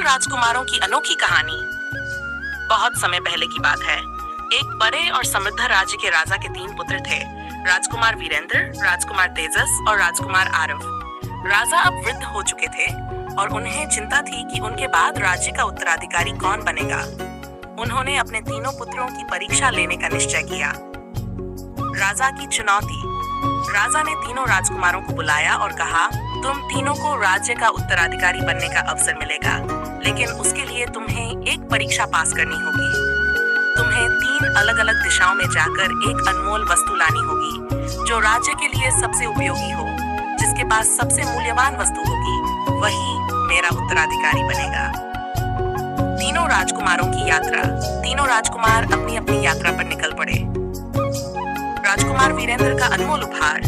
तीन राजकुमारों की अनोखी कहानी। बहुत समय पहले की बात है। एक बड़े और समृद्ध राज्य के राजा के तीन पुत्र थे। राजकुमार वीरेंद्र, राजकुमार तेजस और राजकुमार आरव। राजा अब वृद्ध हो चुके थे और उन्हें चिंता थी कि उनके बाद राज्य का उत्तराधिकारी कौन बनेगा। उन्होंने अपने तीनों पुत्रों की परीक्षा लेने का निश्चय किया। राजा की चुनौती। राजा ने तीनों राजकुमारों को बुलाया और कहा, तुम तीनों को राज्य का उत्तराधिकारी बनने का अवसर मिलेगा, लेकिन उसके लिए तुम्हें एक परीक्षा पास करनी होगी। तुम्हें तीन अलग अलग दिशाओं में जाकर एक अनमोल वस्तु लानी होगी जो राज्य के लिए सबसे उपयोगी हो। जिसके पास सबसे मूल्यवान वस्तु होगी वही मेरा उत्तराधिकारी बनेगा। तीनों राजकुमारों की यात्रा। तीनों राजकुमार अपनी अपनी यात्रा पर निकल पड़े। राजकुमार वीरेंद्र का अनमोल उपहार।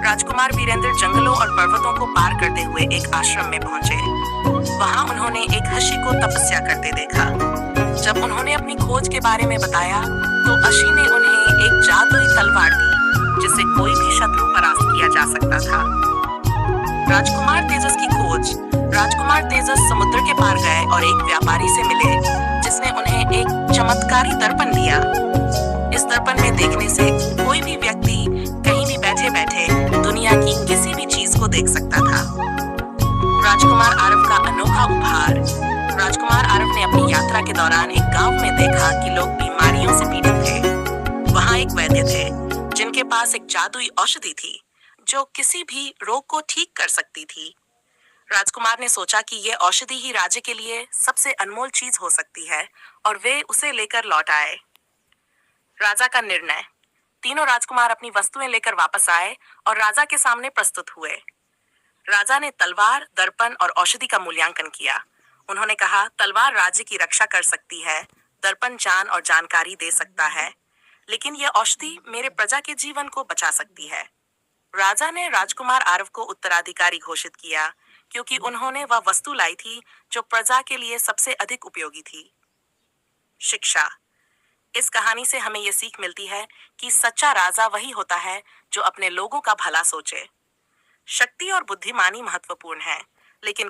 राजकुमार वीरेंद्र जंगलों और पर्वतों को पार करते हुए एक आश्रम में पहुंचे। वहां उन्होंने एक ऋषि को तपस्या करते देखा। जब उन्होंने अपनी खोज के बारे में बताया तो ऋषि ने उन्हें एक जादुई तलवार दी जिससे कोई भी शत्रु परास्त किया जा सकता था। राजकुमार तेजस की खोज। राजकुमार तेजस समुद्र के पार गए और एक व्यापारी से मिले जिसने उन्हें एक चमत्कारी दर्पण दिया। इस दर्पण में देखने से कोई भी व्यक्ति कहीं भी बैठे बैठे दुनिया की किसी भी चीज को देख सकता था। राजकुमार आरव का अनोखा उपहार। राजकुमार आरव ने अपनी यात्रा के दौरान एक गांव में देखा कि लोग बीमारियों से पीड़ित थे। वहां एक वैद्य थे जिनके पास एक जादुई औषधि थी जो किसी भी रोग को ठीक कर सकती थी। राजकुमार ने सोचा कि यह औषधि ही राज्य के लिए सबसे अनमोल चीज हो सकती है और वे उसे लेकर लौट आए। राजा का निर्णय। तीनों राजकुमार अपनी वस्तुएं लेकर वापस आए और राजा के सामने प्रस्तुत हुए। राजा ने तलवार, दर्पण और औषधि का मूल्यांकन किया। उन्होंने कहा, तलवार राज्य की रक्षा कर सकती है, दर्पण जान और जानकारी दे सकता है, लेकिन यह औषधि मेरे प्रजा के जीवन को बचा सकती है। राजा ने राजकुमार आरव को उत्तराधिकारी घोषित किया क्योंकि उन्होंने वह वस्तु लाई थी जो प्रजा के लिए सबसे अधिक उपयोगी थी। शिक्षा। इस कहानी से हमें यह सीख मिलती है कि सच्चा राजा वही होता है जो अपने लोगों का भला सोचे। शक्ति और बुद्धिमानी महत्वपूर्ण है, लेकिन